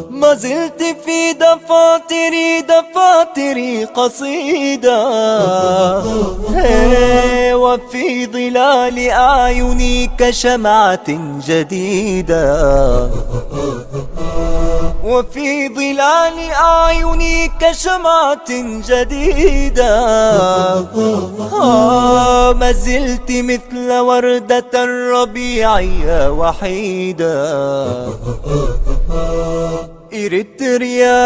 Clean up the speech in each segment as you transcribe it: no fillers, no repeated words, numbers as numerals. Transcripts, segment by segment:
ما زلت في دفاتري قصيدة، وفي ظلال أعيني كشمعة جديدة، وفي ظلال أعيني كشمعة جديدة. ما زلت مثل وردة الربيع وحيدة. إريتريا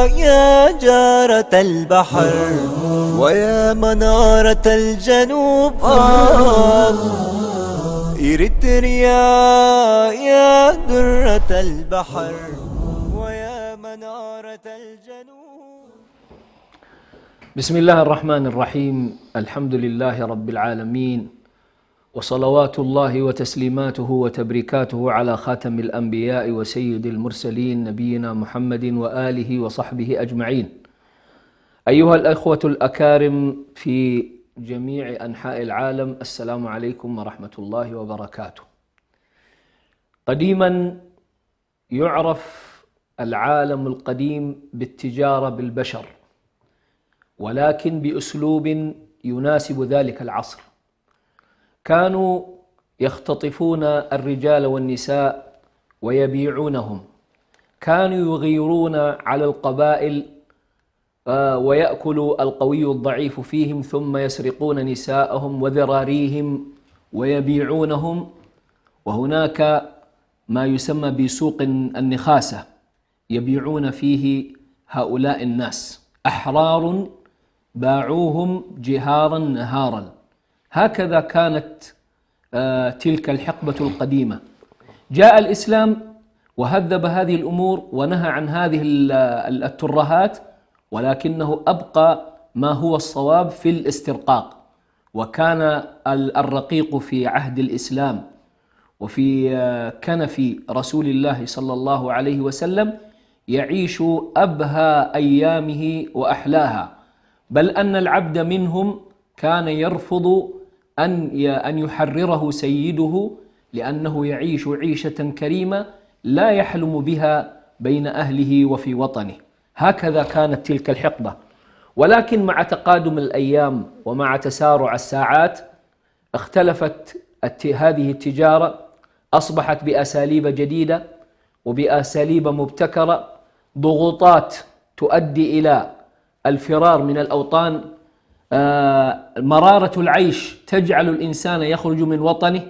يا جارة البحر ويا منارة الجنوب، إريتريا يا درة البحر ويا منارة الجنوب. بسم الله الرحمن الرحيم. الحمد لله رب العالمين، وصلوات الله وتسليماته وتبريكاته على خاتم الأنبياء وسيد المرسلين نبينا محمد وآله وصحبه أجمعين. أيها الأخوة الأكارم في جميع أنحاء العالم، السلام عليكم ورحمة الله وبركاته. قديما يعرف العالم القديم بالتجارة بالبشر، ولكن بأسلوب يناسب ذلك العصر. كانوا يختطفون الرجال والنساء ويبيعونهم، كانوا يغيرون على القبائل ويأكل القوي الضعيف فيهم، ثم يسرقون نساءهم وذراريهم ويبيعونهم. وهناك ما يسمى بسوق النخاسة يبيعون فيه هؤلاء الناس، أحرار باعوهم جهارا نهارا. هكذا كانت تلك الحقبة القديمة. جاء الإسلام وهذب هذه الأمور ونهى عن هذه الترهات، ولكنه أبقى ما هو الصواب في الاسترقاق. وكان الرقيق في عهد الإسلام وفي كنف رسول الله صلى الله عليه وسلم يعيش أبهى أيامه وأحلاها، بل أن العبد منهم كان يرفض أن يحرره سيده، لأنه يعيش عيشة كريمة لا يحلم بها بين أهله وفي وطنه. هكذا كانت تلك الحقبة. ولكن مع تقادم الأيام ومع تسارع الساعات اختلفت هذه التجارة، أصبحت بأساليب جديدة وبأساليب مبتكرة، ضغوطات تؤدي إلى الفرار من الأوطان، مرارة العيش تجعل الإنسان يخرج من وطنه،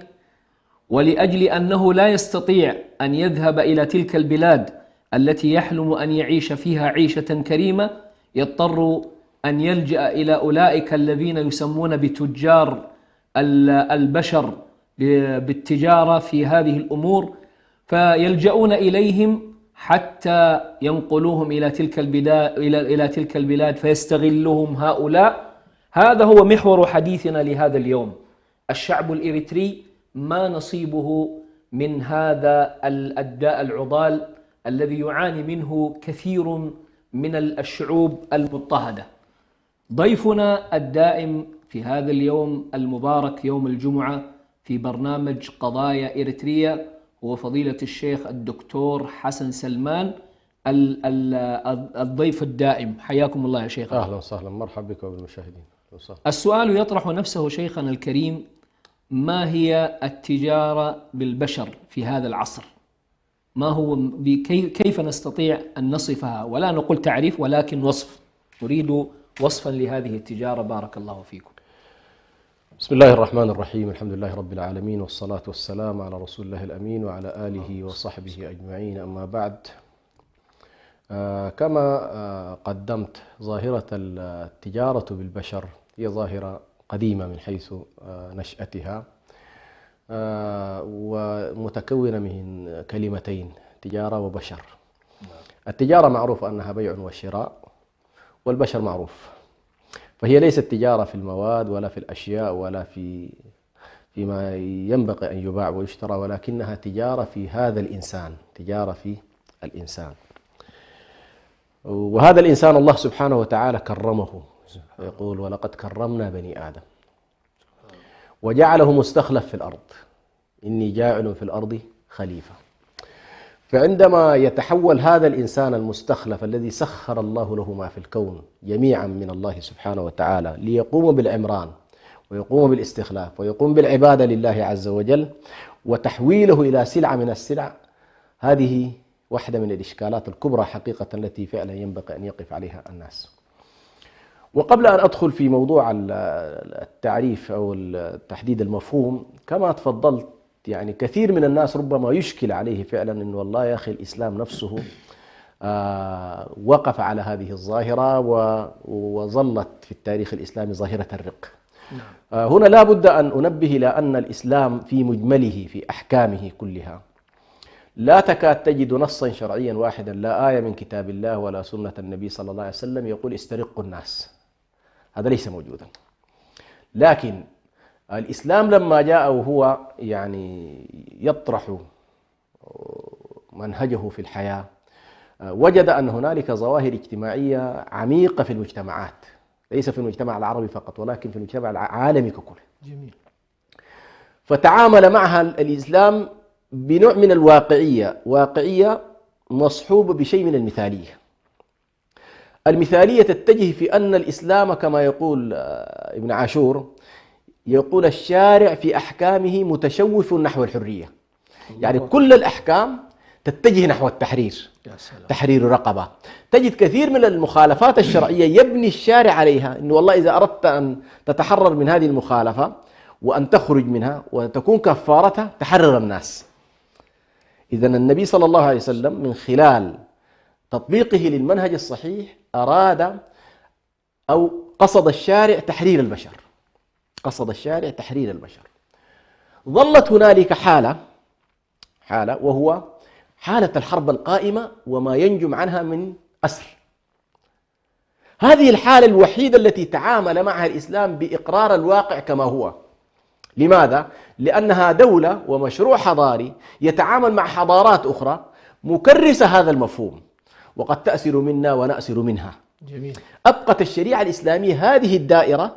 ولأجل أنه لا يستطيع أن يذهب إلى تلك البلاد التي يحلم أن يعيش فيها عيشة كريمة، يضطر أن يلجأ إلى أولئك الذين يسمون بتجار البشر بالتجارة في هذه الأمور، فيلجؤون إليهم حتى ينقلوهم إلى تلك البلاد فيستغلهم هؤلاء. هذا هو محور حديثنا لهذا اليوم. الشعب الإريتري ما نصيبه من هذا الداء العضال الذي يعاني منه كثير من الشعوب المضطهدة. ضيفنا الدائم في هذا اليوم المبارك يوم الجمعة في برنامج قضايا إريتريا هو فضيلة الشيخ الدكتور حسن سلمان، الضيف الدائم. حياكم الله يا شيخ. أهلا وسهلا، مرحبا بك وبالمشاهدين. السؤال يطرح نفسه شيخنا الكريم: ما هي التجارة بالبشر في هذا العصر؟ ما هو كيف نستطيع أن نصفها؟ ولا نقول تعريف ولكن وصف، نريد وصفا لهذه التجارة. بارك الله فيكم. بسم الله الرحمن الرحيم، الحمد لله رب العالمين، والصلاة والسلام على رسول الله الأمين وعلى آله وصحبه أجمعين. أما بعد، كما قدمت، ظاهرة التجارة بالبشر هي ظاهرة قديمة من حيث نشأتها، ومتكونة من كلمتين: تجارة وبشر. التجارة معروف أنها بيع وشراء، والبشر معروف، فهي ليست تجارة في المواد ولا في الأشياء ولا فيما ينبغي أن يباع ويشترى، ولكنها تجارة في هذا الإنسان، تجارة في الإنسان. وهذا الإنسان الله سبحانه وتعالى كرمه، يقول: ولقد كرمنا بني آدم وجعله مستخلف في الأرض، إني جاعل في الأرض خليفة. فعندما يتحول هذا الإنسان المستخلف الذي سخر الله له ما في الكون جميعا من الله سبحانه وتعالى ليقوم بالعمران ويقوم بالاستخلاف ويقوم بالعبادة لله عز وجل، وتحويله إلى سلعة من السلع، هذه واحدة من الإشكالات الكبرى حقيقة التي فعلا ينبغي أن يقف عليها الناس. وقبل أن أدخل في موضوع التعريف أو تحديد المفهوم، كما تفضلت يعني كثير من الناس ربما يشكل عليه فعلا أنه والله يا أخي الإسلام نفسه وقف على هذه الظاهرة وظلت في التاريخ الإسلامي ظاهرة الرق. هنا لا بد أن أنبه إلى أن الإسلام في مجمله في أحكامه كلها لا تكاد تجد نصا شرعيا واحدا، لا آية من كتاب الله ولا سنة النبي صلى الله عليه وسلم يقول استرقوا الناس، هذا ليس موجودا. لكن الإسلام لما جاء وهو يعني يطرح منهجه في الحياة، وجد أن هنالك ظواهر اجتماعية عميقة في المجتمعات، ليس في المجتمع العربي فقط ولكن في المجتمع العالمي ككل. جميل. فتعامل معها الإسلام بنوع من الواقعية، واقعية مصحوبة بشيء من المثالية. المثالية تتجه في أن الإسلام كما يقول ابن عاشور، يقول الشارع في أحكامه متشوف نحو الحرية، يعني كل الأحكام تتجه نحو التحرير، تحرير الرقبة. تجد كثير من المخالفات الشرعية يبني الشارع عليها أنه والله إذا أردت أن تتحرر من هذه المخالفة وأن تخرج منها وتكون كفارتها تحرر الناس. إذن النبي صلى الله عليه وسلم من خلال تطبيقه للمنهج الصحيح أراد أو قصد الشارع تحرير البشر، قصد الشارع تحرير البشر. ظلت هنالك حالة وهو حالة الحرب القائمة وما ينجم عنها من أسر. هذه الحالة الوحيدة التي تعامل معها الإسلام بإقرار الواقع كما هو. لماذا؟ لأنها دولة ومشروع حضاري يتعامل مع حضارات أخرى مكرسة هذا المفهوم، وقد تأسر منا ونأسر منها. جميل. أبقت الشريعة الإسلامية هذه الدائرة،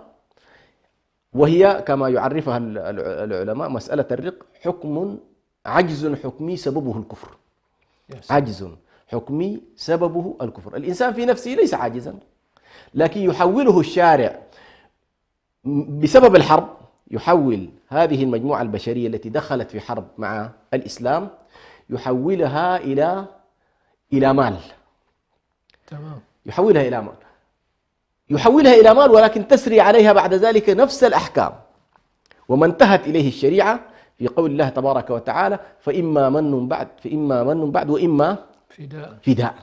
وهي كما يعرفها العلماء مسألة الرق حكم عجز حكمي سببه الكفر. عجز حكمي سببه الكفر. الإنسان في نفسه ليس عاجزا، لكن يحوله الشارع بسبب الحرب، يحول هذه المجموعة البشرية التي دخلت في حرب مع الإسلام يحولها إلى مال. تمام. يحولها إلى مال، ولكن تسري عليها بعد ذلك نفس الأحكام. وما انتهت إليه الشريعة في قول الله تبارك وتعالى فإما من بعد وإما فداء.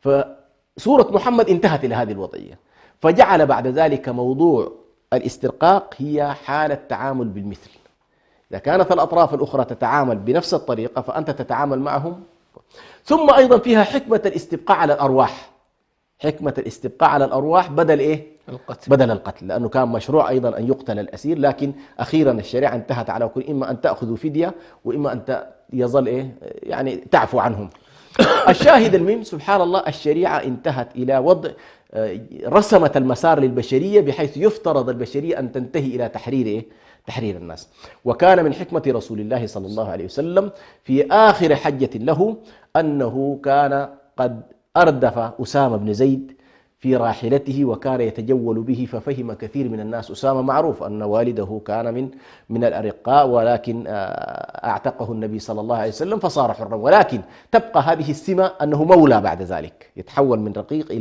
فسورة محمد انتهت إلى هذه الوضعية، فجعل بعد ذلك موضوع الاسترقاق هي حالة تعامل بالمثل. إذا كانت الأطراف الأخرى تتعامل بنفس الطريقة فأنت تتعامل معهم. ثم أيضا فيها حكمة الاستبقاء على الأرواح، حكمة الاستبقاء على الأرواح بدل القتل، لأنه كان مشروع أيضا أن يقتل الأسير، لكن أخيرا الشريعة انتهت على كل إما أن تأخذوا فدية وإما أن يظل يعني تعفو عنهم. الشاهد المهم سبحان الله الشريعة انتهت إلى وضع رسمت المسار للبشرية بحيث يفترض البشرية أن تنتهي إلى تحرير الناس. وكان من حكمة رسول الله صلى الله عليه وسلم في آخر حجة له أنه كان قد أردف أسامة بن زيد في راحلته وكان يتجول به، ففهم كثير من الناس. أسامة معروف أن والده كان من الأرقاء، ولكن أعتقه النبي صلى الله عليه وسلم فصار حرا، ولكن تبقى هذه السمة أنه مولى بعد ذلك، يتحول من رقيق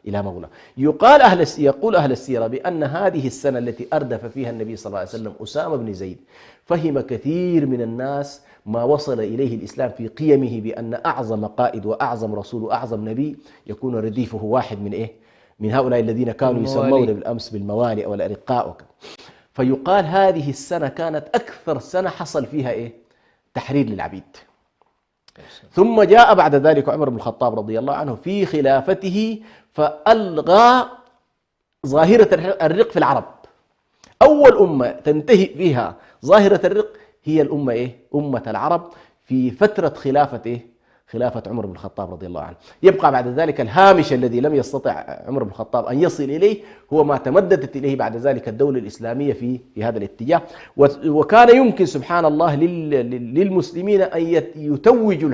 إلى مولى. يقول أهل السيرة بأن هذه السنة التي أردف فيها النبي صلى الله عليه وسلم أسامة بن زيد فهم كثير من الناس ما وصل إليه الإسلام في قيمه، بأن أعظم قائد وأعظم رسول وأعظم نبي يكون رديفه واحد من هؤلاء الذين كانوا يسمون بالأمس بالموالي أو الأرقاء. فيقال هذه السنة كانت أكثر سنة حصل فيها تحرير للعبيد. ثم جاء بعد ذلك عمر بن الخطاب رضي الله عنه في خلافته فألغى ظاهرة الرق في العرب. أول أمة تنتهي فيها ظاهرة الرق هي الأمة أمة العرب في فترة خلافة عمر بن الخطاب رضي الله عنه. يبقى بعد ذلك الهامش الذي لم يستطع عمر بن الخطاب أن يصل إليه هو ما تمددت إليه بعد ذلك الدولة الإسلامية في هذا الاتجاه. وكان يمكن سبحان الله للمسلمين أن يتوجوا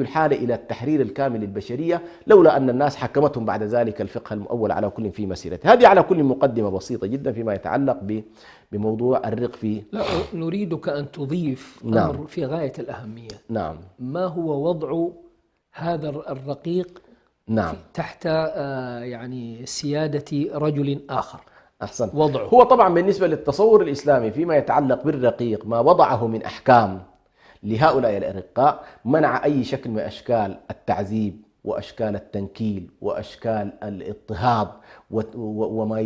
الحالة إلى التحرير الكامل للبشرية لولا أن الناس حكمتهم بعد ذلك الفقه المؤول على كل في مسيرته. هذه على كل مقدمة بسيطة جدا فيما يتعلق بموضوع الرق في. لا، نريدك أن تضيف نعم. أمر في غاية الأهمية. نعم. ما هو وضع هذا الرقيق نعم. تحت يعني سيادة رجل آخر؟ أحسن. وضعه هو طبعا بالنسبة للتصور الإسلامي فيما يتعلق بالرقيق ما وضعه من أحكام لهؤلاء الأرقاء منع أي شكل من أشكال التعذيب وأشكال التنكيل وأشكال الاضطهاد وما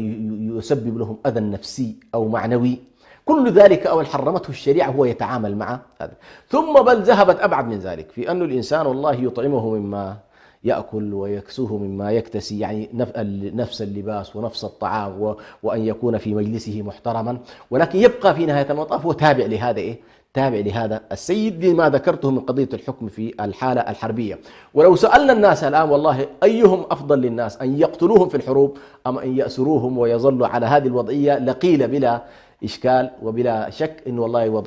يسبب لهم أذى نفسي أو معنوي. كل ذلك أو حرمته الشريعة هو يتعامل مع هذا. ثم بل ذهبت أبعد من ذلك في أن الإنسان والله يطعمه مما يأكل ويكسوه مما يكتسي، يعني نفس اللباس ونفس الطعام وأن يكون في مجلسه محترما، ولكن يبقى في نهاية المطاف هو تابع لهذا تابع لهذا السيد لما ذكرته من قضية الحكم في الحالة الحربية. ولو سألنا الناس الآن والله أيهم أفضل للناس أن يقتلوهم في الحروب أم أن يأسروهم ويظلوا على هذه الوضعية لقيل بلا إشكال وبلا شك إن والله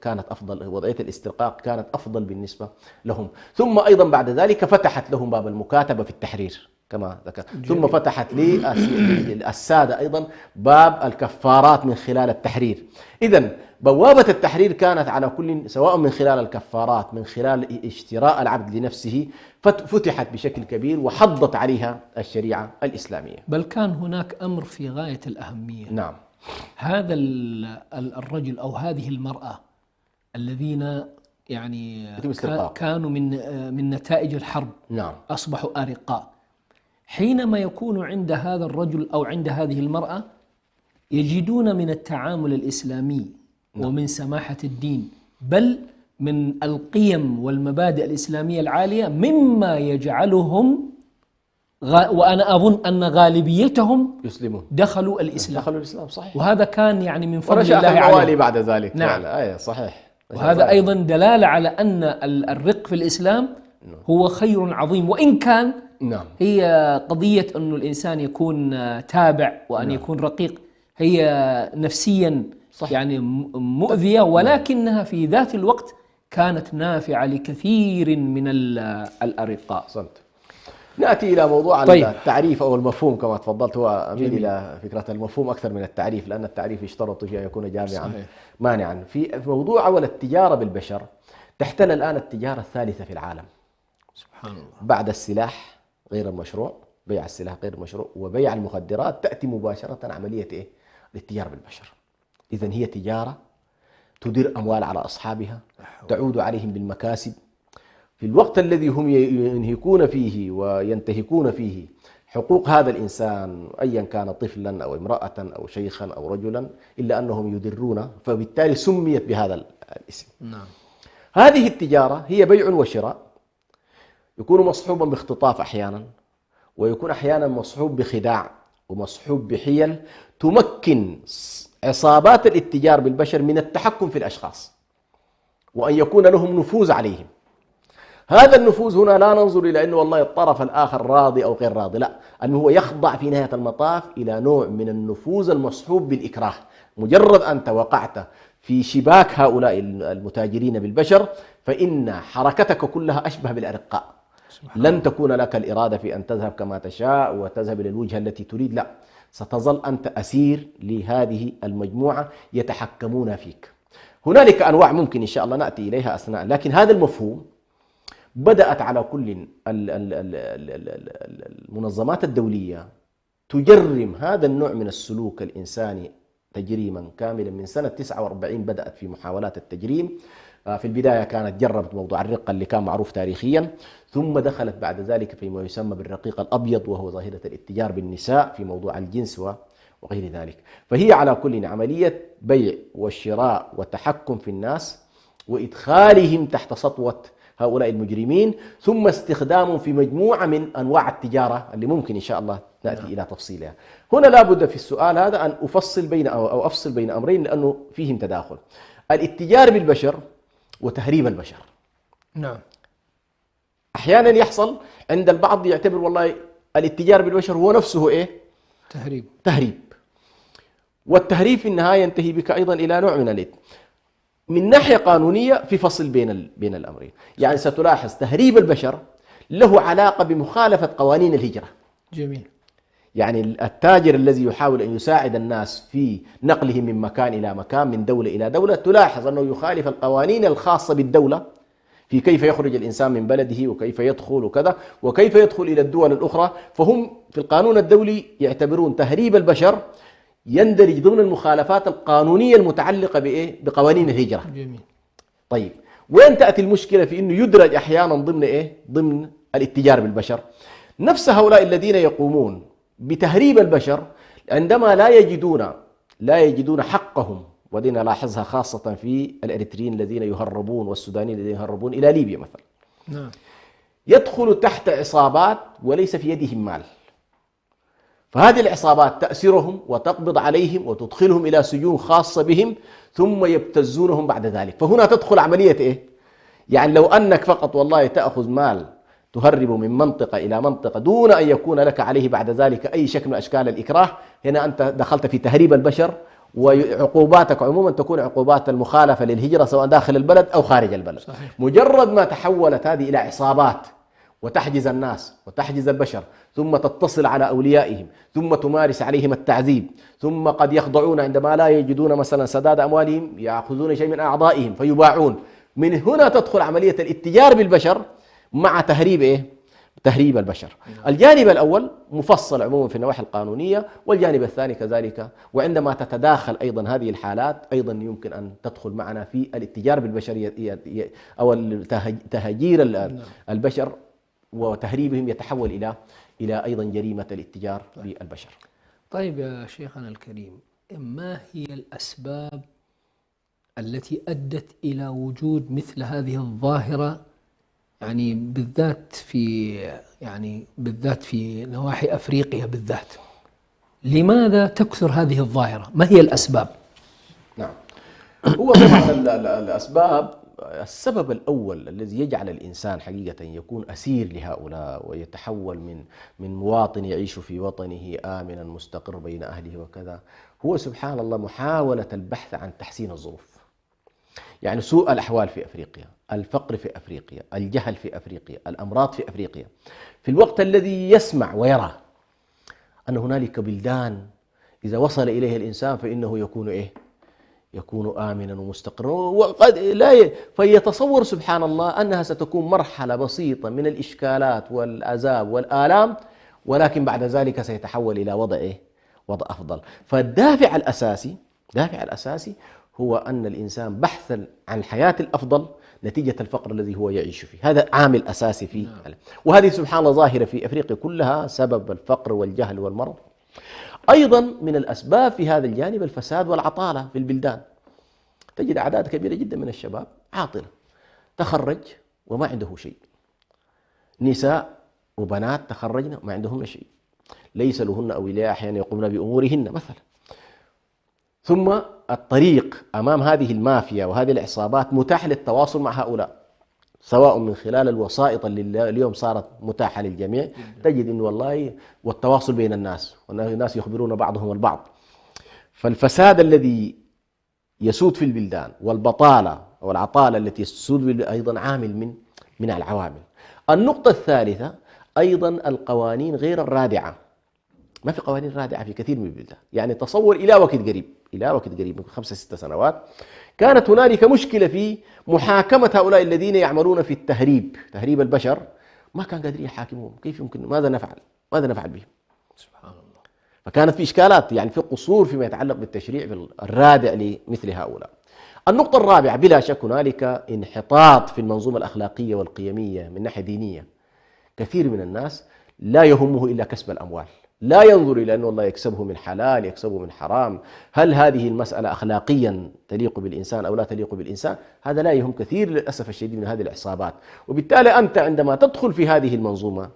كانت أفضل، وضعية الاسترقاق كانت أفضل بالنسبة لهم. ثم أيضا بعد ذلك فتحت لهم باب المكاتبة في التحرير كما ذكر. ثم فتحت للسادة أيضا باب الكفارات من خلال التحرير. إذن بوابة التحرير كانت على كل سواء من خلال الكفارات من خلال اشتراء العبد لنفسه فتحت بشكل كبير وحضت عليها الشريعة الإسلامية. بل كان هناك أمر في غاية الأهمية. نعم. هذا الرجل أو هذه المرأة الذين يعني كانوا من نتائج الحرب. نعم. أصبحوا أرقاء. حينما يكون عند هذا الرجل أو عند هذه المرأة يجدون من التعامل الإسلامي ومن سماحة الدين بل من القيم والمبادئ الإسلامية العالية مما يجعلهم وأنا أظن أن غالبيتهم يسلمون دخلوا الإسلام. صحيح. وهذا كان يعني من فضل الله عليه بعد ذلك. نعم. صحيح. وهذا أيضا دلالة على أن الرق في الإسلام هو خير عظيم، وإن كان نعم. هي قضية أن الإنسان يكون تابع وأن يكون رقيق هي نفسيا صح. يعني مؤذية، ولكنها في ذات الوقت كانت نافعة لكثير من الأرقاء. صمت. نأتي إلى موضوع التعريف أو المفهوم كما تفضلت. هو أميل إلى فكرة المفهوم أكثر من التعريف لأن التعريف يشترط فيه أن يكون جامعا مانعا. في موضوع أول التجارة بالبشر تحتل الآن التجارة الثالثة في العالم سبحان الله. بعد السلاح غير المشروع، بيع السلاح غير المشروع وبيع المخدرات تأتي مباشرة عملية الاتجار بالبشر. إذن هي تجارة تدير أموال على أصحابها تعود عليهم بالمكاسب في الوقت الذي هم ينهكون فيه وينتهكون فيه حقوق هذا الإنسان أيا كان طفلا أو امرأة أو شيخا أو رجلا إلا أنهم يدرون، فبالتالي سميت بهذا الاسم. نعم. هذه التجارة هي بيع وشراء يكون مصحوبا باختطاف أحيانا، ويكون أحيانا مصحوب بخداع ومصحوب بحيل تمكن عصابات الاتجار بالبشر من التحكم في الأشخاص وأن يكون لهم نفوذ عليهم. هذا النفوذ هنا لا ننظر إلى أنه والله الطرف الآخر راضي أو غير راضي، لا، أنه هو يخضع في نهاية المطاف إلى نوع من النفوذ المصحوب بالإكراه. مجرد أنت وقعت في شباك هؤلاء المتاجرين بالبشر فإن حركتك كلها أشبه بالأرقاء. لن تكون لك الإرادة في أن تذهب كما تشاء وتذهب إلى الوجهة التي تريد، لا، ستظل أنت أسير لهذه المجموعة يتحكمون فيك. هنالك أنواع ممكن إن شاء الله نأتي إليها أثناء، لكن هذا المفهوم بدأت على كل المنظمات الدولية تجرم هذا النوع من السلوك الإنساني تجريما كاملا. من سنة 49 بدأت في محاولات التجريم. في البداية كانت جربت موضوع الرق اللي كان معروف تاريخيا، ثم دخلت بعد ذلك فيما يسمى بالرقيق الأبيض وهو ظاهرة الاتجار بالنساء في موضوع الجنس وغير ذلك. فهي على كل عملية بيع والشراء والتحكم في الناس وإدخالهم تحت سطوة هؤلاء المجرمين، ثم استخدامهم في مجموعة من أنواع التجارة اللي ممكن إن شاء الله نأتي إلى تفصيلها. هنا لابد في السؤال هذا أن أفصل بين أو أفصل بين أمرين لأنه فيهم تداخل: الاتجار بالبشر وتهريب البشر. نعم. أحيانا يحصل عند البعض يعتبر والله الاتجار بالبشر هو نفسه إيه؟ تهريب. والتهريب في النهاية ينتهي بك أيضا إلى نوع من الإثم. من ناحية قانونية في فصل بين الأمرين، يعني ستلاحظ تهريب البشر له علاقة بمخالفة قوانين الهجرة. جميل. يعني التاجر الذي يحاول أن يساعد الناس في نقلهم من مكان إلى مكان، من دولة إلى دولة، تلاحظ أنه يخالف القوانين الخاصة بالدولة في كيف يخرج الإنسان من بلده وكيف يدخل وكذا، وكيف يدخل إلى الدول الأخرى. فهم في القانون الدولي يعتبرون تهريب البشر يندرج ضمن المخالفات القانونية المتعلقة بإيه؟ بقوانين الهجرة. جميل. طيب وين تأتي المشكلة في أنه يدرج أحيانا ضمن إيه؟ ضمن الاتجار بالبشر. نفس هؤلاء الذين يقومون بتهريب البشر عندما لا يجدون حقهم، ودي نلاحظها خاصة في الإريتريين الذين يهربون والسودانيين الذين يهربون إلى ليبيا مثلا. نعم. يدخل تحت عصابات وليس في يدهم مال، فهذه العصابات تأسرهم وتقبض عليهم وتدخلهم إلى سجون خاصة بهم ثم يبتزونهم بعد ذلك. فهنا تدخل عملية إيه؟ يعني لو أنك فقط والله تأخذ مال تهرب من منطقة إلى منطقة دون أن يكون لك عليه بعد ذلك أي شكل من أشكال الإكراه، هنا أنت دخلت في تهريب البشر، وعقوباتك عموما تكون عقوبات المخالفة للهجرة سواء داخل البلد أو خارج البلد. صحيح. مجرد ما تحولت هذه إلى عصابات وتحجز الناس وتحجز البشر، ثم تتصل على أوليائهم، ثم تمارس عليهم التعذيب، ثم قد يخضعون عندما لا يجدون مثلا سداد أموالهم يأخذون شيء من أعضائهم فيباعون. من هنا تدخل عملية الاتجار بالبشر مع تهريب إيه؟ تهريب البشر. الجانب الأول مفصل عموما في النواحي القانونية، والجانب الثاني كذلك. وعندما تتداخل أيضا هذه الحالات أيضا يمكن أن تدخل معنا في الاتجار بالبشر أو تهجير البشر وتهريبهم يتحول إلى أيضا جريمة الاتجار بالبشر. طيب يا شيخنا الكريم، ما هي الأسباب التي أدت إلى وجود مثل هذه الظاهرة، يعني بالذات في نواحي أفريقيا بالذات؟ لماذا تكثر هذه الظاهرة؟ ما هي الأسباب؟ نعم، هو طبعا السبب الأول الذي يجعل الإنسان حقيقة يكون أسير لهؤلاء ويتحول من مواطن يعيش في وطنه آمنا مستقر بين أهله وكذا، هو سبحان الله محاولة البحث عن تحسين الظروف. يعني سوء الأحوال في أفريقيا، الفقر في أفريقيا، الجهل في أفريقيا، الأمراض في أفريقيا، في الوقت الذي يسمع ويرى أن هنالك بلدان إذا وصل إليها الإنسان فإنه يكون إيه؟ يكون آمنا ومستقرا، وقد لا فيتصور سبحان الله أنها ستكون مرحلة بسيطة من الإشكالات والعذاب والآلام، ولكن بعد ذلك سيتحول إلى وضع إيه؟ وضع أفضل. فالدافع الأساسي هو أن الإنسان بحثا عن الحياة الأفضل نتيجة الفقر الذي هو يعيش فيه، هذا عامل أساسي فيه. وهذه سبحان الله ظاهرة في أفريقيا كلها، سبب الفقر والجهل والمرض. أيضا من الأسباب في هذا الجانب الفساد والعطالة في البلدان. تجد أعداد كبيرة جدا من الشباب عاطلة، تخرج وما عنده شيء، نساء وبنات تخرجن ما عندهن شيء، ليس لهن أولياء أحيانا يقومن بأمورهن مثلا. ثم الطريق أمام هذه المافيا وهذه العصابات متاح للتواصل مع هؤلاء، سواء من خلال الوسائط اللي اليوم صارت متاحة للجميع. تجد إنه والله والتواصل بين الناس، والناس يخبرون بعضهم البعض. فالفساد الذي يسود في البلدان والبطالة والعطالة التي تسود أيضا عامل من العوامل. النقطة الثالثة أيضا القوانين غير الرادعة. ما في قوانين رادعة في كثير من البلدان. يعني تصور إلى وقت قريب من 5-6 سنوات كانت هنالك مشكلة في محاكمة هؤلاء الذين يعملون في تهريب البشر، ما كان قادرين يحاكموهم. كيف يمكن؟ ماذا نفعل بهم؟ سبحان الله. فكانت في إشكالات، يعني في قصور فيما يتعلق بالتشريع الرادع لمثل هؤلاء. النقطة الرابعة بلا شك هنالك انحطاط في المنظومة الأخلاقية والقيمية من ناحية دينية. كثير من الناس لا يهمه إلا كسب الأموال، لا ينظر إلى أنه الله يكسبه من حلال يكسبه من حرام، هل هذه المسألة أخلاقيا تليق بالإنسان أو لا تليق بالإنسان، هذا لا يهم كثير للأسف الشديد من هذه العصابات. وبالتالي أنت عندما تدخل في هذه المنظومة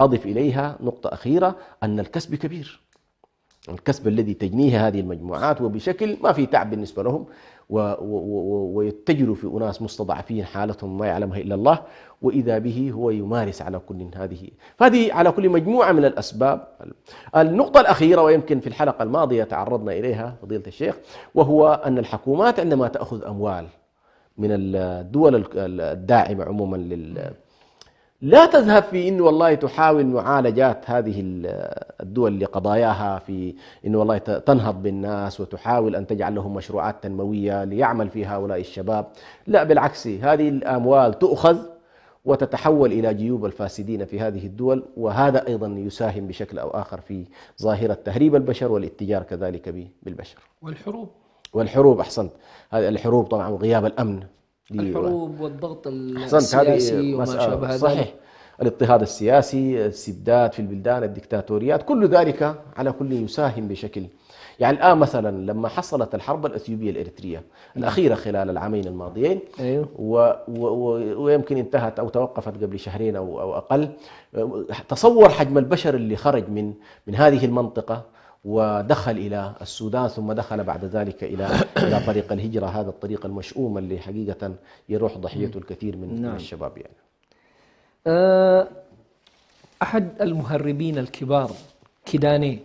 أضف إليها نقطة أخيرة، أن الكسب كبير، الكسب الذي تجنيه هذه المجموعات وبشكل ما في تعب بالنسبة لهم، ويتجروا في أناس مستضعفين حالتهم ما يعلمها إلا الله، وإذا به هو يمارس على كل فهذه على كل مجموعة من الأسباب. النقطة الأخيرة ويمكن في الحلقة الماضية تعرضنا إليها فضيلة الشيخ، وهو أن الحكومات عندما تأخذ أموال من الدول الداعمة عموما لا تذهب في إنه والله تحاول معالجات هذه الدول لقضاياها، في إنه والله تنهض بالناس وتحاول أن تجعل لهم مشروعات تنموية ليعمل في هؤلاء الشباب. لا، بالعكس، هذه الأموال تؤخذ وتتحول إلى جيوب الفاسدين في هذه الدول، وهذا أيضا يساهم بشكل أو آخر في ظاهرة تهريب البشر والاتجار كذلك بالبشر. والحروب أحسنت، هذه الحروب طبعا وغياب الأمن، الحروب والضغط السياسي وما شابه ذلك. صحيح، الاضطهاد السياسي، السداد في البلدان، الدكتاتوريات، كل ذلك على كل يساهم بشكل. يعني الآن مثلا لما حصلت الحرب الأثيوبية الإريترية الأخيرة خلال العامين الماضيين، ويمكن انتهت أو توقفت قبل شهرين أو أقل، تصور حجم البشر اللي خرج من هذه المنطقة ودخل إلى السودان، ثم دخل بعد ذلك إلى طريق الهجرة، هذا الطريق المشؤوم اللي حقيقة يروح ضحيته الكثير من الشباب. يعني أحد المهربين الكبار كيداني،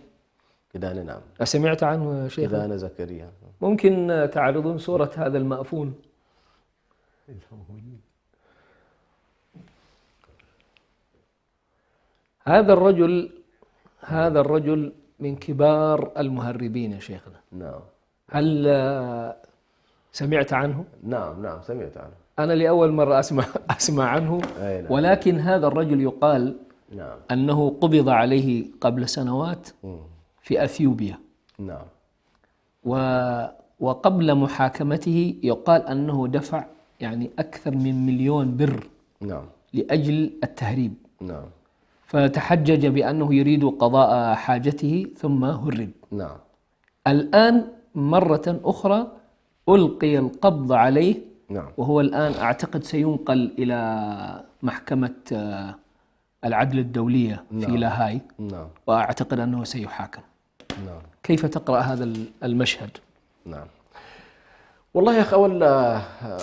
نعم، سمعت عنه شيخ؟ كيداني زكريا. ممكن تعرضون صورة هذا المأفون؟ هذا الرجل من كبار المهربين يا شيخنا. نعم. هل سمعت عنه؟ نعم سمعت عنه. أنا لأول مرة أسمع عنه. نعم. ولكن هذا الرجل يقال أنه قبض عليه قبل سنوات في أثيوبيا. نعم. وقبل محاكمته يقال أنه دفع يعني أكثر من 1,000,000 بر لأجل التهريب. نعم. فتحجج بأنه يريد قضاء حاجته ثم هرب. نعم. الآن مرة أخرى ألقي القبض عليه. نعم. وهو الآن أعتقد سينقل إلى محكمة العدل الدولية في لاهاي. نعم. وأعتقد أنه سيحاكم. نعم. كيف تقرأ هذا المشهد؟ نعم. والله يا أخي،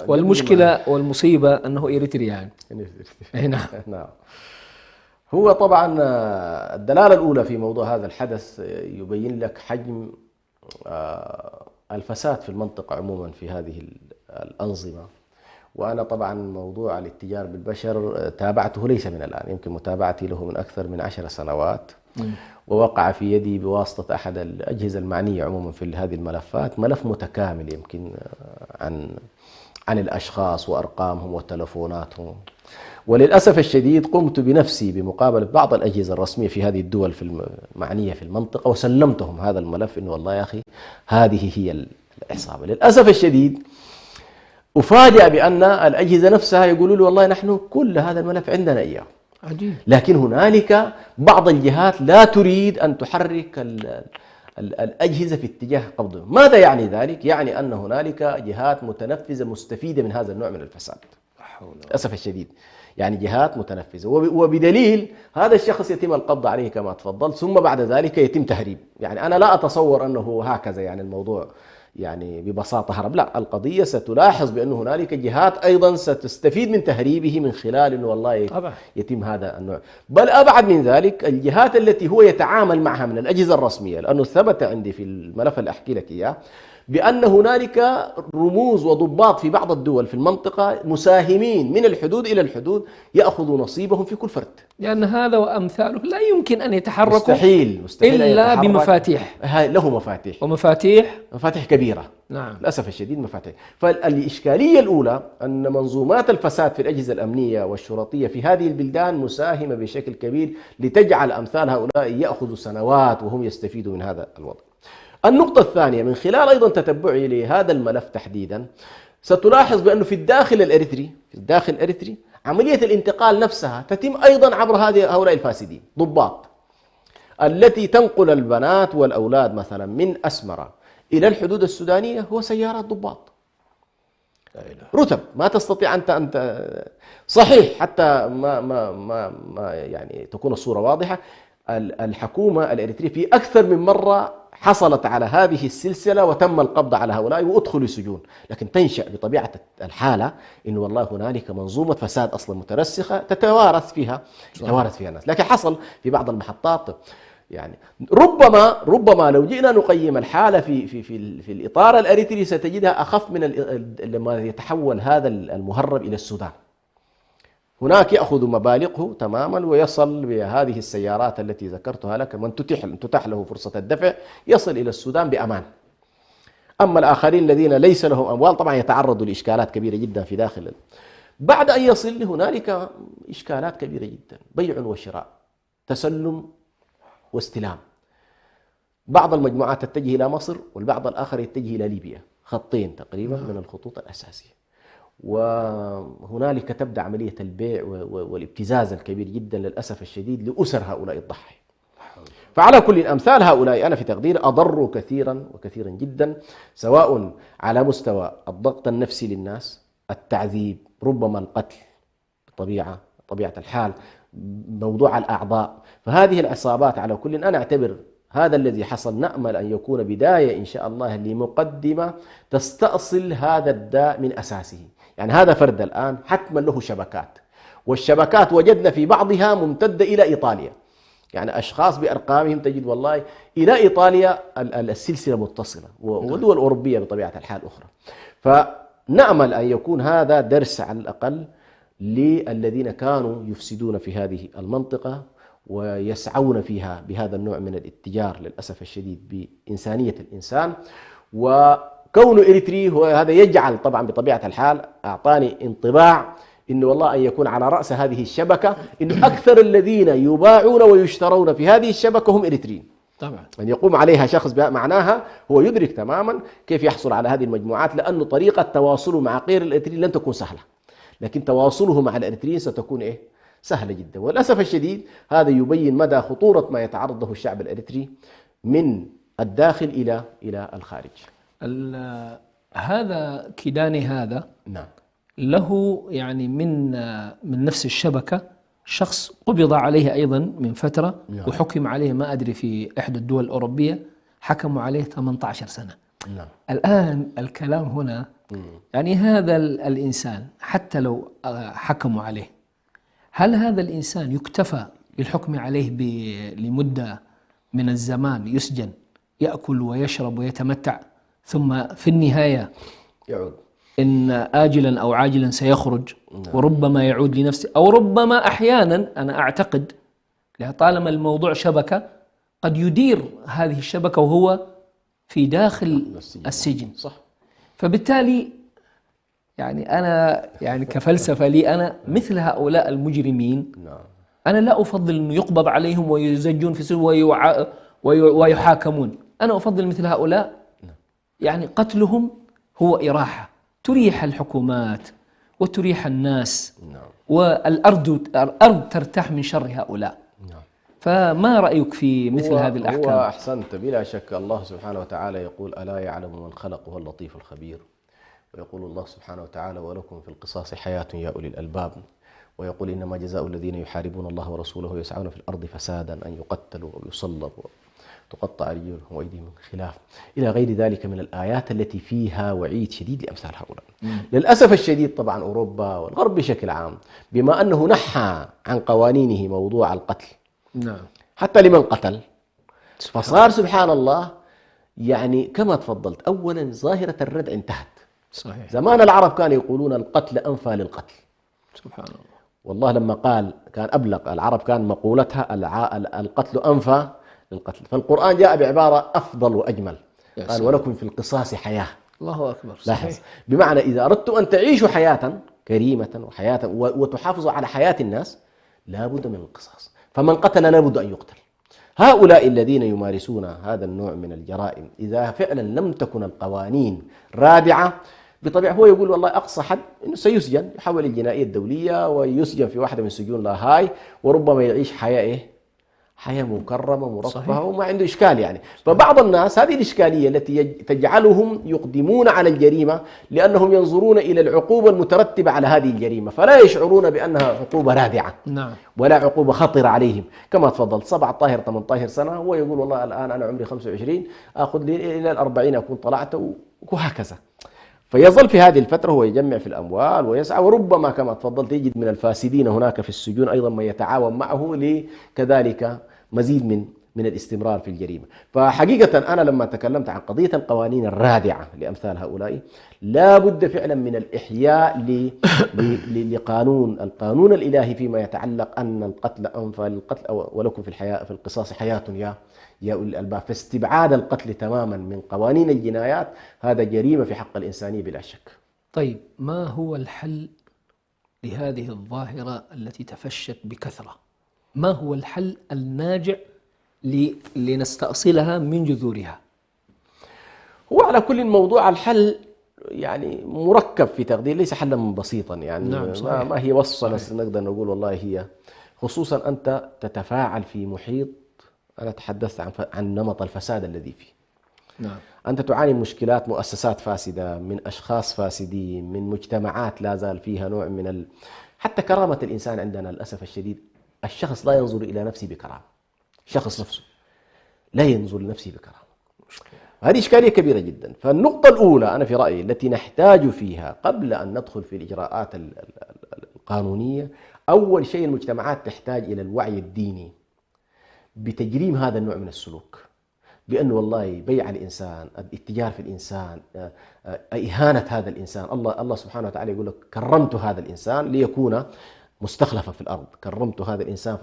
والمشكلة والمصيبة أنه إريتريان. نعم. نعم. هو طبعا الدلالة الأولى في موضوع هذا الحدث يبين لك حجم الفساد في المنطقة عموما في هذه الأنظمة. وأنا طبعا موضوع الاتجار بالبشر تابعته ليس من الآن، يمكن متابعتي له من أكثر من 10 سنوات. ووقع في يدي بواسطة أحد الأجهزة المعنية عموما في هذه الملفات ملف متكامل يمكن عن الأشخاص وأرقامهم وتلفوناتهم. وللأسف الشديد قمت بنفسي بمقابلة بعض الأجهزة الرسمية في هذه الدول المعنية في المنطقة، وسلمتهم هذا الملف إنه والله يا أخي هذه هي العصابة. للأسف الشديد أفاجأ بأن الأجهزة نفسها يقولوا لي والله نحن كل هذا الملف عندنا إياه. عجيب. لكن هنالك بعض الجهات لا تريد أن تحرك الأجهزة في اتجاه قبضه. ماذا يعني ذلك؟ يعني أن هنالك جهات متنفذة مستفيدة من هذا النوع من الفساد. للأسف الشديد يعني جهات متنفذة، وبدليل هذا الشخص يتم القبض عليه كما تفضلت، ثم بعد ذلك يتم تهريب. يعني أنا لا أتصور أنه هكذا يعني الموضوع يعني ببساطة هرب، لا، القضية ستلاحظ بأن هنالك جهات أيضا ستستفيد من تهريبه من خلال أنه والله طبعا يتم هذا النوع. بل أبعد من ذلك، الجهات التي هو يتعامل معها من الأجهزة الرسمية، لأنه ثبت عندي في الملف اللي أحكي لك إياه بأن هنالك رموز وضباط في بعض الدول في المنطقة مساهمين من الحدود إلى الحدود يأخذوا نصيبهم في كل فرد، لأن هذا وأمثاله لا يمكن أن يتحركوا مستحيل إلا بمفاتيح. له مفاتيح، مفاتيح كبيرة. نعم. للأسف الشديد مفاتيح. فالإشكالية الأولى أن منظومات الفساد في الأجهزة الأمنية والشرطية في هذه البلدان مساهمة بشكل كبير لتجعل أمثال هؤلاء يأخذوا سنوات وهم يستفيدوا من هذا الوضع. النقطة الثانية، من خلال أيضا تتبعي لهذا الملف تحديدا، ستلاحظ بأنه في الداخل الإريتري عملية الانتقال نفسها تتم أيضا عبر هؤلاء الفاسدين ضباط، التي تنقل البنات والأولاد مثلا من أسمرة إلى الحدود السودانية هو سيارات ضباط رتب، ما تستطيع أنت صحيح حتى ما يعني تكون الصورة واضحة. الحكومة الإريترية في أكثر من مرة حصلت على هذه السلسلة وتم القبض على هؤلاء وأدخلوا السجون، لكن تنشأ بطبيعة الحالة إن والله هنالك منظومة فساد أصلا مترسخة تتوارث فيها الناس. لكن حصل في بعض المحطات يعني ربما لو جئنا نقيم الحالة في الإطار الأريتري ستجدها أخف من لما يتحول هذا المهرب إلى السودان. هناك يأخذ مبالغه تماما ويصل بهذه السيارات التي ذكرتها لك، من تتاح له فرصة الدفع يصل إلى السودان بأمان. أما الآخرين الذين ليس لهم أموال طبعا يتعرضوا لإشكالات كبيرة جدا في داخل. بعد أن يصل هنالك إشكالات كبيرة جدا، بيع وشراء، تسلم واستلام. بعض المجموعات تتجه إلى مصر والبعض الآخر يتجه إلى ليبيا، خطين تقريبا من الخطوط الأساسية. وهنالك تبدأ عملية البيع والابتزاز الكبير جدا للأسف الشديد لأسر هؤلاء الضحايا. فعلى كل أمثال هؤلاء أنا في تقدير أضروا كثيرا وكثيرا جدا، سواء على مستوى الضغط النفسي للناس، التعذيب، ربما القتل بطبيعة الحال، موضوع الأعضاء. فهذه العصابات على كل أنا أعتبر هذا الذي حصل نأمل أن يكون بداية إن شاء الله لمقدمة تستأصل هذا الداء من أساسه. يعني هذا فرد الآن حتما له شبكات، والشبكات وجدنا في بعضها ممتدة إلى إيطاليا، يعني أشخاص بأرقامهم تجد والله إلى إيطاليا السلسلة متصلة، ودول أوروبية بطبيعة الحال أخرى. فنأمل أن يكون هذا درس على الأقل للذين كانوا يفسدون في هذه المنطقة ويسعون فيها بهذا النوع من الاتجار للأسف الشديد بإنسانية الإنسان. وكونه إريتري هو هذا يجعل طبعا بطبيعة الحال أعطاني انطباع إنه والله أن يكون على رأس هذه الشبكة إنه أكثر الذين يباعون ويشترون في هذه الشبكة هم إريتريين. طبعا أن يقوم عليها شخص معناها هو يدرك تماما كيف يحصل على هذه المجموعات، لأنه طريقة تواصله مع غير الإريتريين لن تكون سهلة، لكن تواصله مع الإريتريين ستكون سهلة جدا. وللأسف الشديد هذا يبين مدى خطورة ما يتعرض له الشعب الإريتري من الداخل إلى الخارج. هذا كيداني هذا نعم له يعني من نفس الشبكة شخص قبض عليه أيضا من فترة نعم. وحكم عليه ما أدري في إحدى الدول الأوروبية حكموا عليه 18 سنة. نعم. الآن الكلام هنا يعني هذا الإنسان حتى لو حكموا عليه، هل هذا الإنسان يكتفى بالحكم عليه لمدة من الزمان يسجن يأكل ويشرب ويتمتع ثم في النهاية يعود إن آجلا أو عاجلا سيخرج؟ نعم. وربما يعود لنفسه، أو ربما أحيانا أنا أعتقد طالما الموضوع شبكة قد يدير هذه الشبكة وهو في داخل السجن. صح. فبالتالي يعني أنا يعني كفلسفة لي أنا مثل هؤلاء المجرمين نعم. أنا لا أفضل أنه يقبض عليهم ويزجون في سجن ويحاكمون. أنا أفضل مثل هؤلاء يعني قتلهم هو إراحة تريح الحكومات وتريح الناس. نعم. والأرض ترتاح من شر هؤلاء. نعم. فما رأيك في مثل هذه الأحكام؟ هو أحسنت بلا شك. الله سبحانه وتعالى يقول ألا يعلم من خلق وهو اللطيف الخبير، ويقول الله سبحانه وتعالى ولكم في القصاص حياة يا أولي الألباب، ويقول إنما جزاء الذين يحاربون الله ورسوله ويسعون في الأرض فسادا أن يقتلوا أو يصلبوا تقطع رجلهم وأيديهم من خلاف إلى غير ذلك من الآيات التي فيها وعيد شديد لأمثال هؤلاء. للأسف الشديد طبعا أوروبا والغرب بشكل عام بما أنه نحى عن قوانينه موضوع القتل نعم. حتى لمن قتل، فصار سبحان الله يعني كما تفضلت أولا ظاهرة الردع انتهت. صحيح. زمان العرب كانوا يقولون القتل أنفى للقتل. سبحان الله. والله لما قال كان أبلغ العرب كان مقولتها القتل أنفى للقتل، فالقرآن جاء بعبارة أفضل وأجمل قال ولكم في القصاص حياة. الله أكبر. صحيح. بمعنى إذا أردتم أن تعيشوا حياة كريمة وحياة وتحافظوا على حياة الناس لا بد من القصاص، فمن قتل لا بد أن يقتل. هؤلاء الذين يمارسون هذا النوع من الجرائم إذا فعلا لم تكن القوانين رادعة بطبيعة هو يقول والله أقصى حد إنه سيسجن، يحول الجنائية الدولية ويسجن في واحدة من سجون لاهاي، وربما يعيش حياة مكرمة مرفهة صحيح. وما عنده إشكال يعني. فبعض الناس هذه الإشكالية التي تجعلهم يقدمون على الجريمة لأنهم ينظرون إلى العقوبة المترتبة على هذه الجريمة، فلا يشعرون بأنها عقوبة رادعة نعم. ولا عقوبة خطرة عليهم. كما تفضلت 17 18 سنة، هو يقول والله الآن أنا عمري 25 أخذ لي إلى 40 أكون طلعت، وهكذا. فيظل في هذه الفترة هو يجمع في الأموال ويسعى، وربما كما تفضلت يجد من الفاسدين هناك في السجون أيضا من يتعاون معه لكذلك مزيد من الاستمرار في الجريمة. فحقيقة أنا لما تكلمت عن قضية القوانين الرادعة لأمثال هؤلاء، لا بد فعلا من الإحياء القانون الإلهي فيما يتعلق أن القتل أنفى للقتل ولكم في القصاص حياة يا أولي الألباب. فاستبعاد القتل تماما من قوانين الجنايات هذا جريمة في حق الإنسانية بلا شك. طيب، ما هو الحل لهذه الظاهرة التي تفشت بكثرة؟ ما هو الحل الناجع لنستأصلها من جذورها؟ هو على كل الموضوع الحل يعني مركب في تقدير، ليس حلا بسيطا يعني. نعم صحيح. ما هي وصفة نقدر نقول والله هي، خصوصا أنت تتفاعل في محيط، أنا تحدثت عن نمط الفساد الذي فيه. نعم. أنت تعاني من مشكلات مؤسسات فاسدة، من أشخاص فاسدين، من مجتمعات لا زال فيها نوع من حتى كرامة الإنسان عندنا للأسف الشديد الشخص لا ينظر إلى نفسه بكرامة، الشخص نفسه لا ينظر لنفسه بكرامة. هذه إشكالية كبيرة جدا. فالنقطة الأولى أنا في رأيي التي نحتاج فيها قبل أن ندخل في الإجراءات القانونية، أول شيء المجتمعات تحتاج إلى الوعي الديني بتجريم هذا النوع من السلوك، بأنه والله بيع الإنسان، الاتجار في الإنسان، إهانة هذا الإنسان. الله سبحانه وتعالى يقول لك كرمت هذا الإنسان ليكون مستخلفا في الأرض، كرمت هذا الإنسان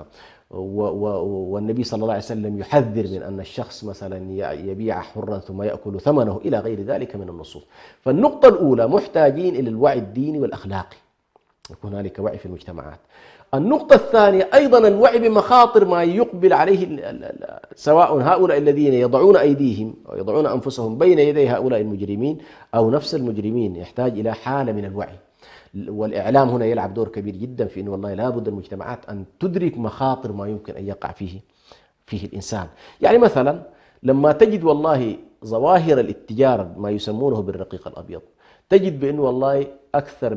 والنبي صلى الله عليه وسلم يحذر من أن الشخص مثلا يبيع حرا ثم يأكل ثمنه إلى غير ذلك من النصوص. فالنقطة الأولى محتاجين إلى الوعي الديني والأخلاقي، يكون هنالك وعي في المجتمعات. النقطة الثانية أيضا الوعي بمخاطر ما يقبل عليه سواء هؤلاء الذين يضعون أيديهم أو يضعون أنفسهم بين يدي هؤلاء المجرمين أو نفس المجرمين، يحتاج إلى حالة من الوعي. والإعلام هنا يلعب دور كبير جدا في أنه والله لا بد المجتمعات أن تدرك مخاطر ما يمكن أن يقع فيه الإنسان. يعني مثلا لما تجد والله ظواهر الاتجار ما يسمونه بالرقيق الأبيض، تجد بأنه والله أكثر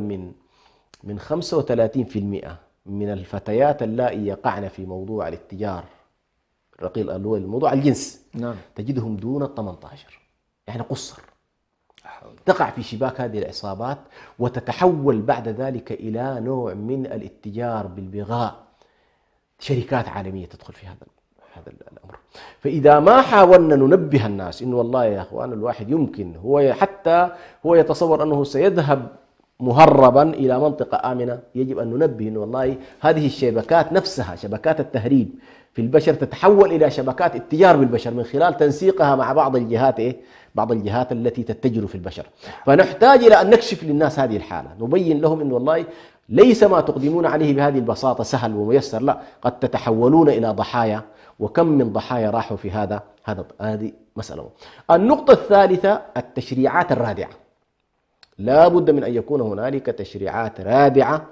من 35% من الفتيات اللائي يقعن في موضوع الاتجار الرقيق الأبيض، موضوع الجنس، نعم، تجدهم دون 18، يعني قصر، تقع في شباك هذه العصابات وتتحول بعد ذلك إلى نوع من الاتجار بالبغاء. شركات عالمية تدخل في هذا الأمر. فإذا ما حاولنا ننبه الناس إنه والله يا أخوان الواحد يمكن حتى هو يتصور أنه سيذهب مهربا إلى منطقة آمنة، يجب أن ننبه إنه والله هذه الشبكات نفسها، شبكات التهريب في البشر، تتحول إلى شبكات اتجار بالبشر من خلال تنسيقها مع بعض الجهات التي تتجر في البشر. فنحتاج إلى أن نكشف للناس هذه الحالة، نبين لهم إنه والله ليس ما تقدمون عليه بهذه البساطة سهل وميسر، لا، قد تتحولون إلى ضحايا، وكم من ضحايا راحوا في هذه مسألة. النقطة الثالثة التشريعات الرادعة. لا بد من أن يكون هنالك تشريعات رادعة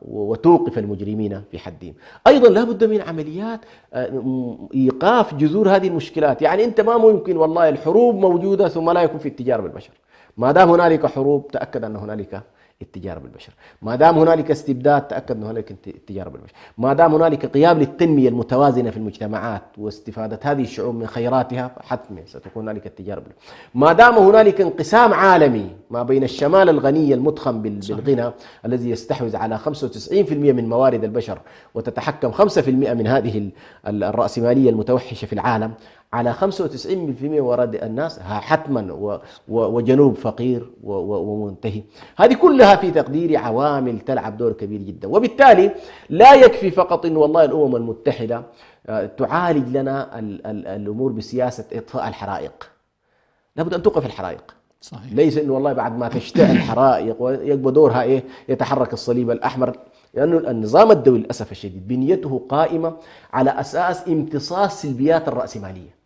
وتوقف المجرمين في حدهم. أيضا لا بد من عمليات إيقاف جذور هذه المشكلات. يعني أنت ما ممكن والله الحروب موجودة ثم لا يكون في التجارة بالبشر. ما دام هنالك حروب تأكد أن هنالك التجارة بالبشر، ما دام هنالك استبداد تأكد أن هنالك التجارة بالبشر، ما دام هنالك قيام للتنمية المتوازنة في المجتمعات واستفادة هذه الشعوب من خيراتها حتما ستكون هنالك التجارة بالبشر. ما دام هنالك انقسام عالمي ما بين الشمال الغني المضخم بالغنى الذي يستحوذ على 95% من موارد البشر وتتحكم 5% من هذه الرأسمالية المتوحشة في العالم على 95% من موارد الناس، حتما وجنوب فقير ومنتهي. هذه كلها في تقديري عوامل تلعب دور كبير جدا. وبالتالي لا يكفي فقط أن والله الأمم المتحدة تعالج لنا الأمور بسياسة إطفاء الحرائق. لابد أن توقف الحرائق. صحيح. ليس أنه والله بعد ما تشتعل الحرائق ويقبل دورها يتحرك الصليب الأحمر، لأنه النظام الدولي للأسف الشديد بنيته قائمة على أساس امتصاص سلبيات الرأسمالية،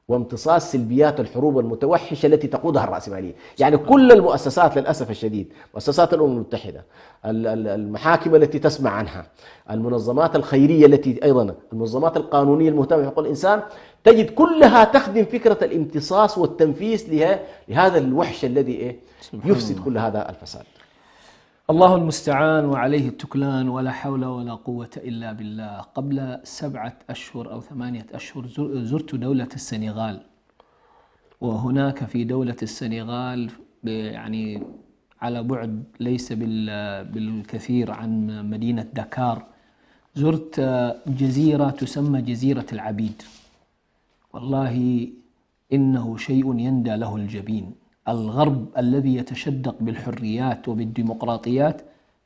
وامتصاص سلبيات الحروب المتوحشة التي تقودها الرأسمالية. يعني كل المؤسسات للأسف الشديد، مؤسسات الأمم المتحدة، المحاكم التي تسمع عنها، المنظمات الخيرية التي أيضا، المنظمات القانونية المهتمة بحقوق الإنسان، تجد كلها تخدم فكرة الامتصاص والتنفيس لهذا الوحش الذي يفسد كل هذا الفساد. الله المستعان وعليه التكلان، ولا حول ولا قوة إلا بالله. قبل 7 أشهر أو 8 أشهر زرت دولة السنغال، وهناك في دولة السنغال يعني على بعد ليس بالكثير عن مدينة دكار، زرت جزيرة تسمى جزيرة العبيد. والله إنه شيء يندى له الجبين. الغرب الذي يتشدق بالحريات وبالديمقراطيات،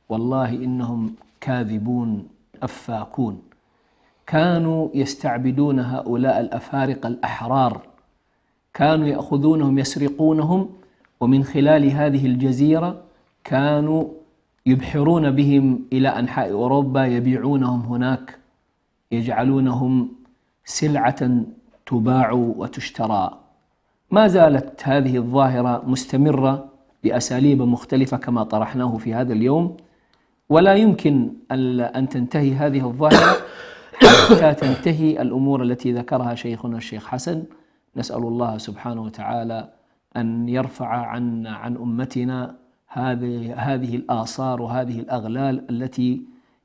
والله إنهم كاذبون أفاكون. كانوا يستعبدون هؤلاء الأفارقة الأحرار، كانوا يأخذونهم يسرقونهم، ومن خلال هذه الجزيرة كانوا يبحرون بهم إلى أنحاء أوروبا، يبيعونهم هناك، يجعلونهم سلعة تباع وتشترى. ما زالت هذه الظاهرة مستمرة بأساليب مختلفة كما طرحناه في هذا اليوم، ولا يمكن أن تنتهي هذه الظاهرة حتى تنتهي الأمور التي ذكرها شيخنا الشيخ حسن. نسأل الله سبحانه وتعالى أن يرفع عن أمتنا هذه الآثار وهذه الأغلال التي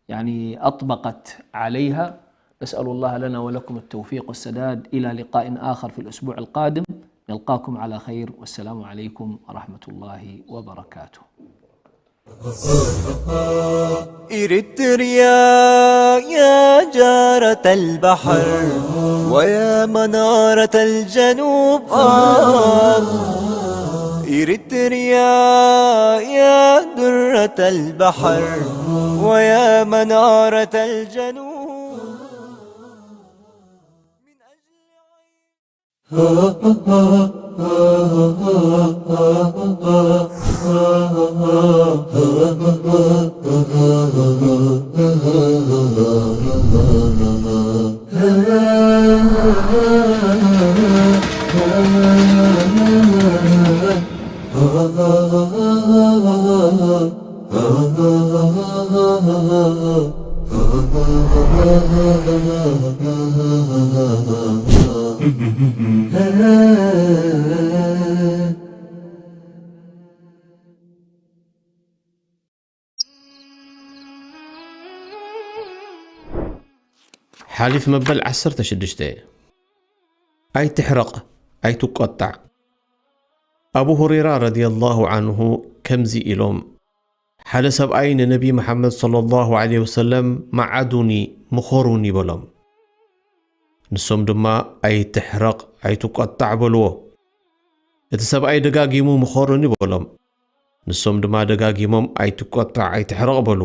يعني أطبقت عليها. نسأل الله لنا ولكم التوفيق والسداد. إلى لقاء آخر في الأسبوع القادم، نلقاكم على خير، والسلام عليكم ورحمة الله وبركاته. إريتريا يا جارة البحر ويا منارة الجنوب، إريتريا يا درة البحر ويا منارة الجنوب. حالف مبل 16 أي تحرق أي تقطع. أبو هريرة رضي الله عنه كمزي إلوم حال سبعين نبي محمد صلى الله عليه وسلم معدوني مخوروني بلوم، نسوم دما أي تحرق أي تقطع بلوه. يتسبعي دقاقيمو مخوروني بلوم، نسوم دما دقاقيمو أي تقطع أي تحرق بلوه.